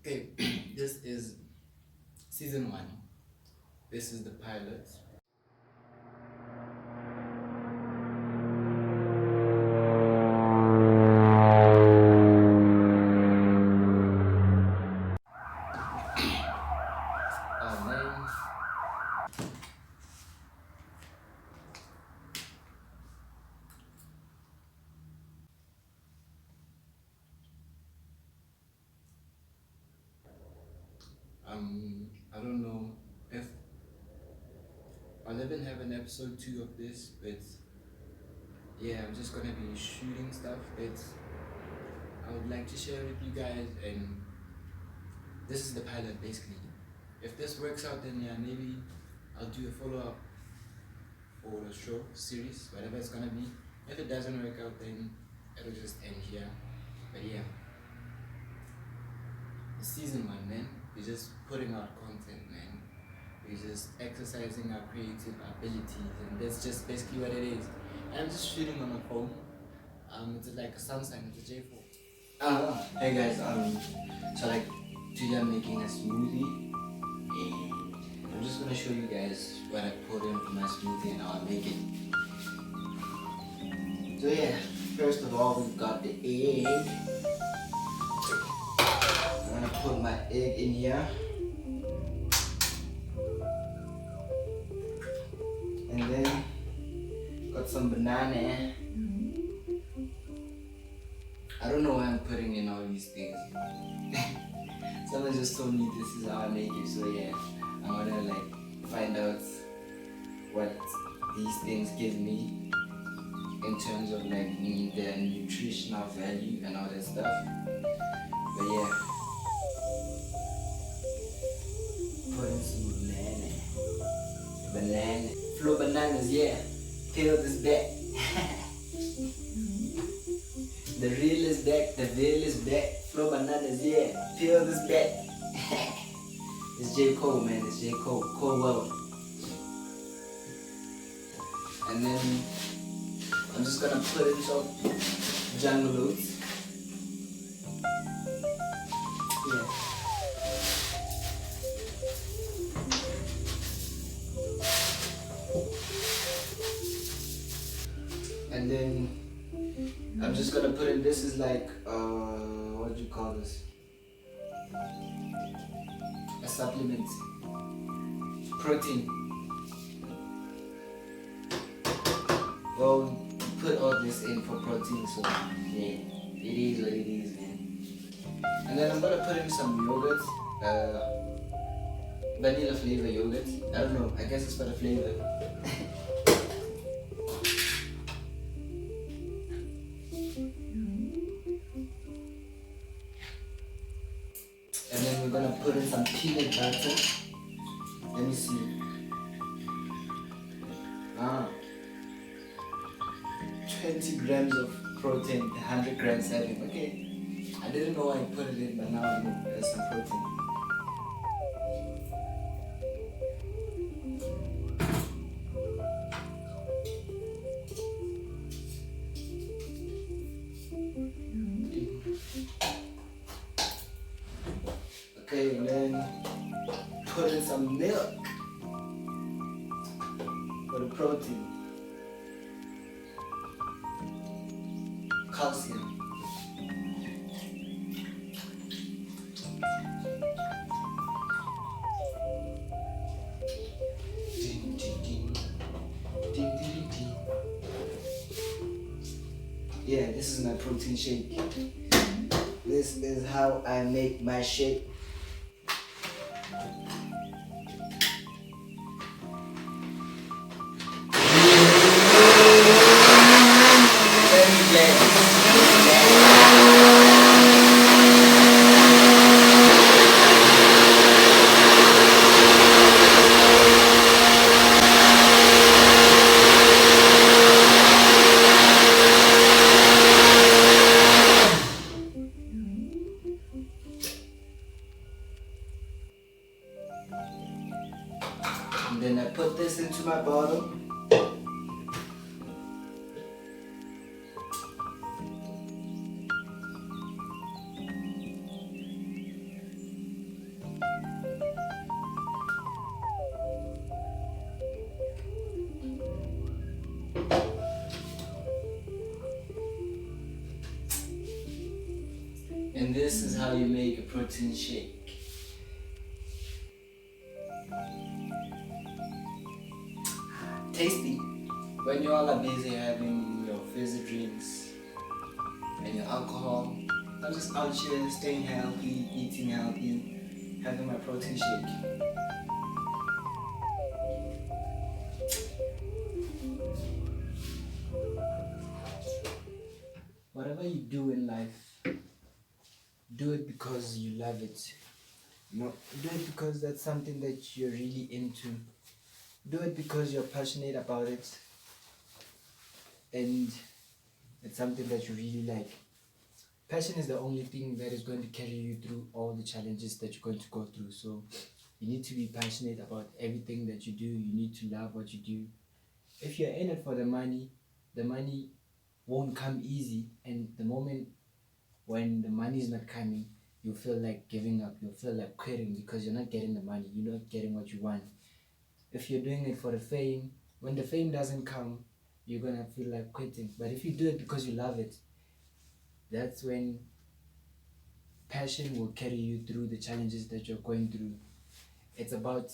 Okay, this is season 1. This is the pilot. Oh man. I don't know if I'll even have an episode 2 of this, but yeah, I'm just gonna be shooting stuff that I would like to share with you guys, and this is the pilot basically. If this works out, then yeah, maybe I'll do a follow-up or a show, series, whatever it's gonna be. If it doesn't work out, then it'll just end here. But yeah, it's season 1, man. We're just putting out content, man. We're just exercising our creative abilities, and that's just basically what it is. And I'm just shooting on a phone. It's like a Samsung, it's a J4. Hey guys, so like today I'm making a smoothie, and I'm just gonna show you guys what I put into my smoothie and how I make it. So yeah, first of all we've got the egg. I'm gonna put my egg in here. And then got some banana. I don't know why I'm putting in all these things. Someone just told me this is how I make it, so yeah, I'm gonna like find out what these things give me in terms of like the nutritional value and all that stuff. But yeah, put in some banana, flow bananas, yeah. Peel this back. The reel is back, the veil is back, flow bananas, yeah, peel this back. It's J. Cole, man, it's J. Cole, Cole World. And then I'm just gonna put in some jungle oats. Yeah. And then I'm just gonna put in, this is like, what do you call this? A supplement. Protein. Well, put all this in for protein, so yeah, it is what it is, man. And then I'm gonna put in some yogurt, vanilla flavor yogurt. I don't know, I guess it's for the flavor. And then we're gonna put in some peanut butter. Let me see. 20 grams of protein, 100 grams serving. Okay. I didn't know I put it in, but now I know there's some protein. Okay, and then put in some milk for the protein. Calcium. Ding, ding, ding. Ding, ding, ding, ding. Yeah, this is my protein shake. This is how I make my shake. And then I put this into my bottle. And this is how you make a protein shake. Tasty. When you all are busy having your fizzy drinks and your alcohol, I'm just out here staying healthy, eating healthy, having my protein shake. Whatever you do in life, do it because you love it. Do it because that's something that you're really into. Do it because you're passionate about it and it's something that you really like. Passion is the only thing that is going to carry you through all the challenges that you're going to go through. So you need to be passionate about everything that you do. You need to love what you do. If you're in it for the money won't come easy, and the moment when the money is not coming, you feel like giving up, you feel like quitting because you're not getting the money, you're not getting what you want. If you're doing it for the fame, when the fame doesn't come, you're gonna feel like quitting. But if you do it because you love it, that's when passion will carry you through the challenges that you're going through. It's about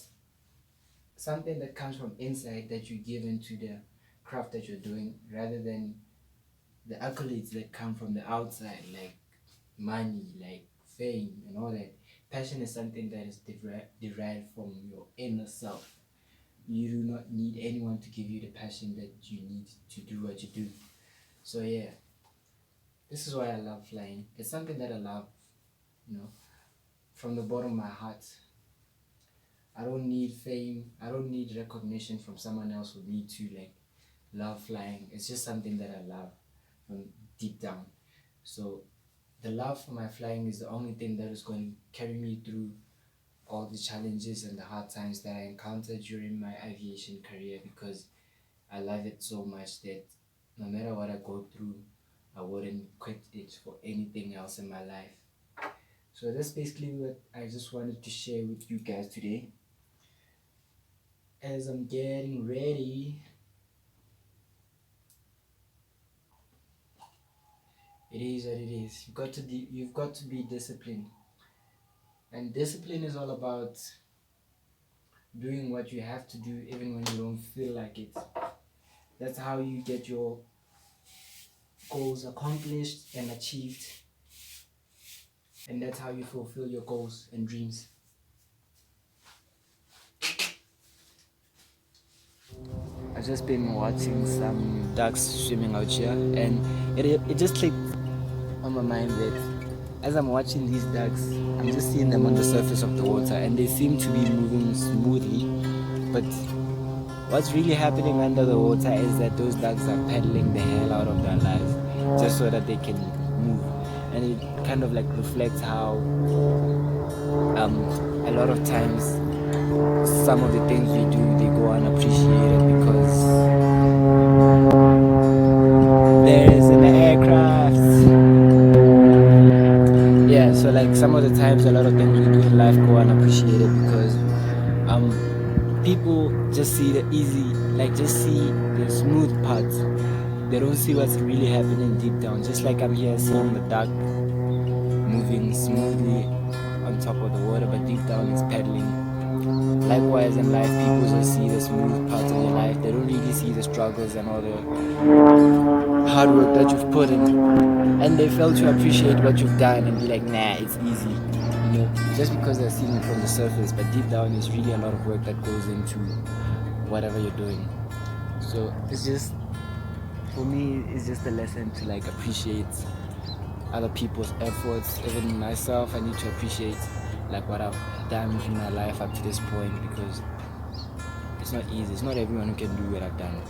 something that comes from inside that you give into the craft that you're doing rather than the accolades that come from the outside, like money, like fame and all that. Passion is something that is derived from your inner self. You do not need anyone to give you the passion that you need to do what you do. So yeah, this is why I love flying. It's something that I love, from the bottom of my heart. I don't need fame. I don't need recognition from someone else for me to love flying. It's just something that I love from deep down. So the love for my flying is the only thing that is going to carry me through all the challenges and the hard times that I encountered during my aviation career, because I love it so much that no matter what I go through, I wouldn't quit it for anything else in my life. So that's basically what I just wanted to share with you guys today. As I'm getting ready, it is what it is. You've got to be disciplined. And discipline is all about doing what you have to do even when you don't feel like it. That's how you get your goals accomplished and achieved. And that's how you fulfill your goals and dreams. I've just been watching some ducks swimming out here, and it just clicked on my mind that as I'm watching these ducks, I'm just seeing them on the surface of the water and they seem to be moving smoothly, but what's really happening under the water is that those ducks are paddling the hell out of their lives just so that they can move. And it kind of reflects how a lot of times some of the things we do, they go unappreciated because there isn't an aircraft. Yeah, so some of the times a lot of things we do in life go unappreciated because people just see the easy, just see the smooth parts. They don't see what's really happening deep down. Just like I'm here seeing the duck moving smoothly on top of the water, but deep down it's paddling. Likewise in life, people just see the smooth parts of your life. They don't really see the struggles and all the hard work that you've put in. And they fail to appreciate what you've done and be like, nah, it's easy. Just because they're seeing it from the surface, but deep down there's really a lot of work that goes into whatever you're doing. So it's just, for me, it's just a lesson to appreciate other people's efforts. Even myself, I need to appreciate what I've done in my life up to this point, because it's not easy. It's not everyone who can do what I've done.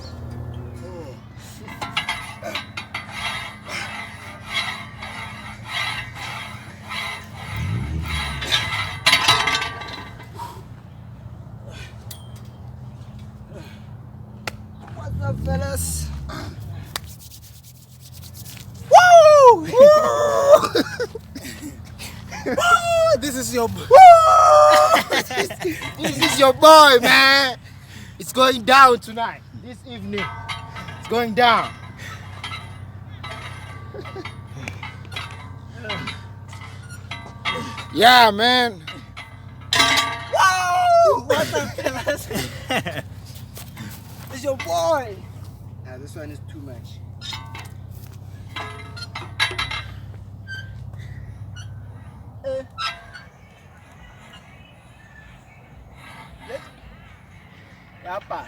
What's up, fellas? Woo! Woo! This is your this is your boy, man. It's going down tonight. This evening, it's going down. Yeah, man. Whoa! What's up, fellas? It's your boy. This one is too much. Let's. Yapa.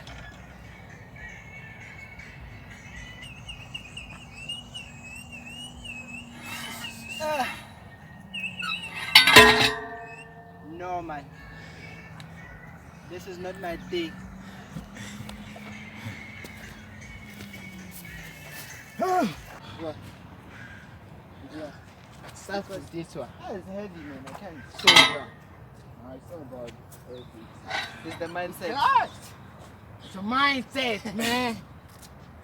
No, man. This is not my thing. What? Yeah. Start with this one. It's heavy, man. I can't. So yeah. It's not about everything. It's the mindset. God! It's a mindset, man.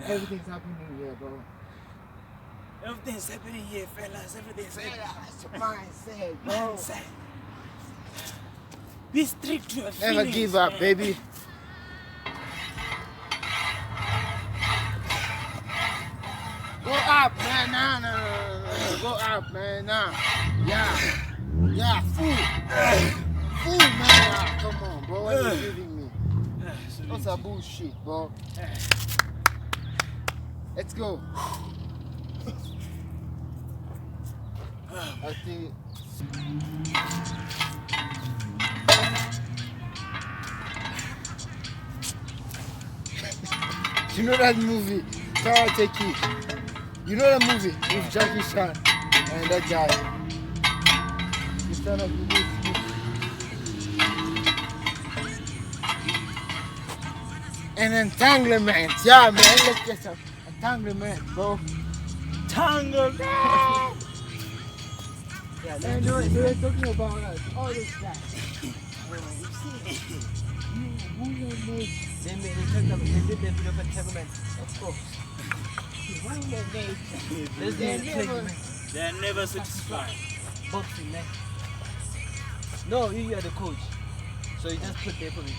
Everything's happening here, bro. Everything's happening here, fellas. Everything's happening. It's a mindset, bro. Mindset. Be strict to your Never feelings, give up, man. baby. Go up, man. No. Go up, man. Nah. Yeah, fool, man. Nah, come on, bro. What are you giving me? That's a bullshit, bro. Let's go. I think. You know that movie, Karate Kid? You know that movie with Jackie Chan and that guy? You stand up, you move. An entanglement. Yeah, man. Let's get some entanglement, bro. Tango. Yeah, And they were talking about us. All this guy. Who made They talked about, they did a bit of entanglement. Of course. Who made There's the They never- entanglement. They're never satisfied. Boxing, man. No, you are the coach. So you just put there for me.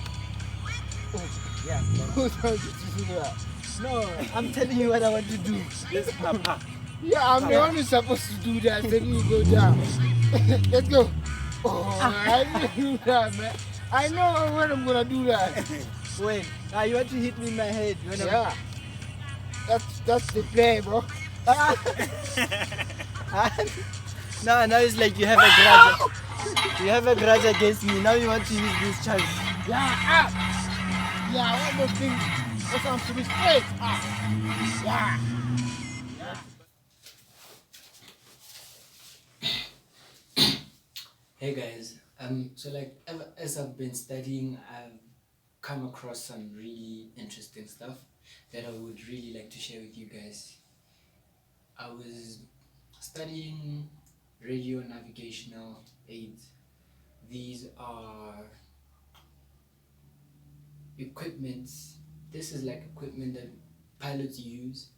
Yeah. Who told you to do that? No, I'm telling you what I want to do. This papa. Yeah, I'm the one who's supposed to do that. Then you go down. Let's go. Oh, I didn't do that, man. I know when I'm gonna do that. When? You want to hit me in my head. When Yeah. That's the play, bro. Now it's like you have a grudge. You have a grudge against me. Now you want to use this chance. Yeah, up. Yeah, one more thing. That's on to be straight. Up. Yeah. Hey guys, so like as I've been studying, I've come across some really interesting stuff that I would really like to share with you guys. I was studying radio navigational aids. These are equipments. This is like equipment that pilots use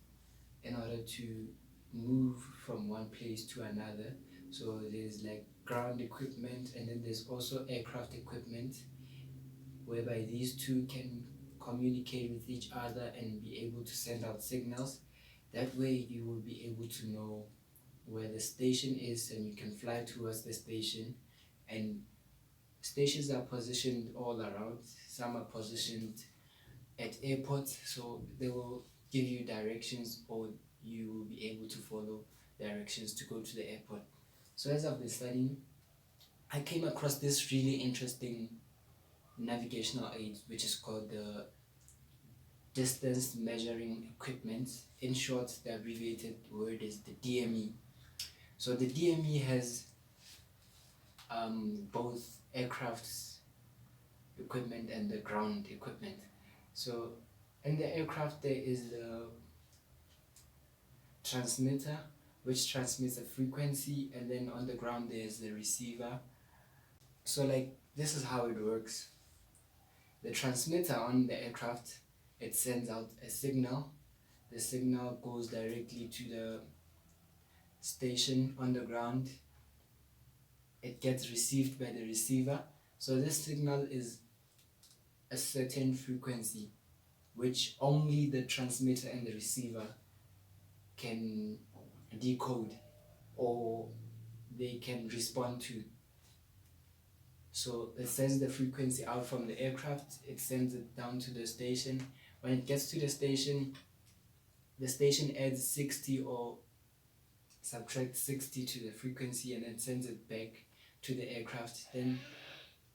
in order to move from one place to another. So there's like ground equipment, and then there's also aircraft equipment, whereby these two can communicate with each other and be able to send out signals. That way you will be able to know where the station is and you can fly towards the station. And stations are positioned all around. Some are positioned at airports, so they will give you directions, or you will be able to follow directions to go to the airport. So as I've been studying, I came across this really interesting navigational aid, which is called the distance measuring equipment. In short, the abbreviated word is the DME. So the DME has both aircraft's equipment and the ground equipment. So in the aircraft there is the transmitter, which transmits a frequency, and then on the ground there's the receiver. So like this is how it works. The transmitter on the aircraft, it sends out a signal. The signal goes directly to the station on the ground. It gets received by the receiver. So this signal is a certain frequency which only the transmitter and the receiver can decode, or they can respond to. So it sends the frequency out from the aircraft, it sends it down to the station. When it gets to the station adds 60 or subtracts 60 to the frequency and then sends it back to the aircraft. Then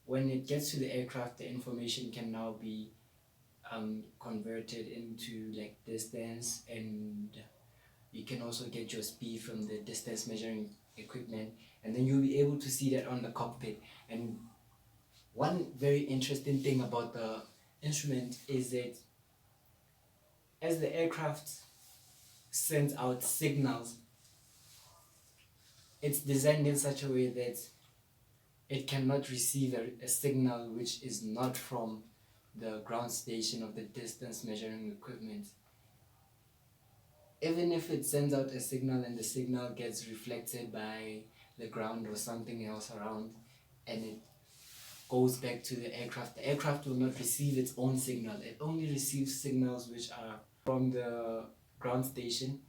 when it gets to the aircraft, the information can now be converted into like distance, and you can also get your speed from the distance measuring equipment, and then you'll be able to see that on the cockpit. And one very interesting thing about the instrument is that as the aircraft sends out signals, it's designed in such a way that it cannot receive a signal which is not from the ground station of the distance measuring equipment. Even if it sends out a signal and the signal gets reflected by the ground or something else around and it goes back to the aircraft will not receive its own signal. It only receives signals which are from the ground station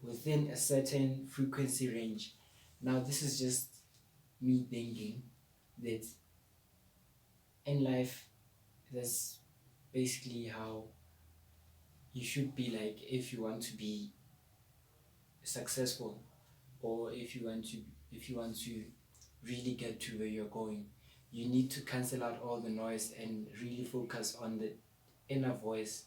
within a certain frequency range. Now, this is just me thinking that in life, that's basically how you should be. Like, if you want to be successful, or if you want to really get to where you're going, you need to cancel out all the noise and really focus on the inner voice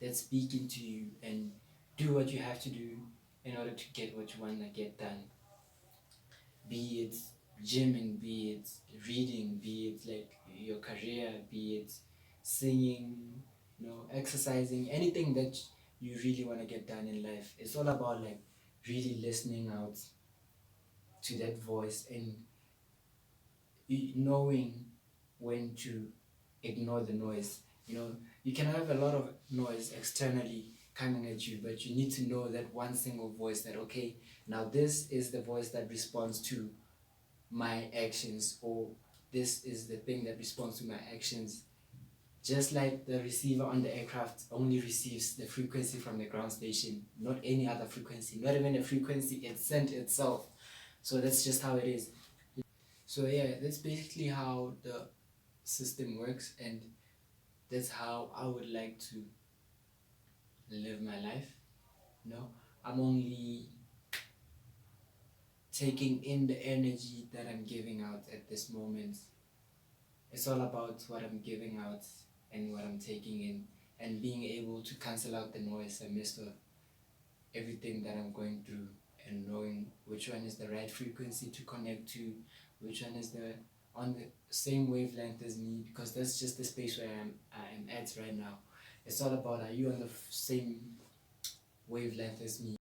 that's speaking to you, and do what you have to do in order to get what you want to get done. Be it gymming, be it reading, be it like your career, be it singing, exercising, anything that you really want to get done in life. It's all about like really listening out to that voice and knowing when to ignore the noise. You can have a lot of noise externally coming at you, but you need to know that one single voice that, okay, now this is the voice that responds to my actions, or this is the thing that responds to my actions. Just like the receiver on the aircraft only receives the frequency from the ground station, not any other frequency, not even a frequency it sent itself. So that's just how it is. So yeah, that's basically how the system works, and that's how I would like to live my life. I'm only taking in the energy that I'm giving out at this moment. It's all about what I'm giving out and what I'm taking in, and being able to cancel out the noise amidst of everything that I'm going through, and knowing which one is the right frequency to connect to, which one is on the same wavelength as me, because that's just the space where I'm at right now. It's all about, are you on the same wavelength as me?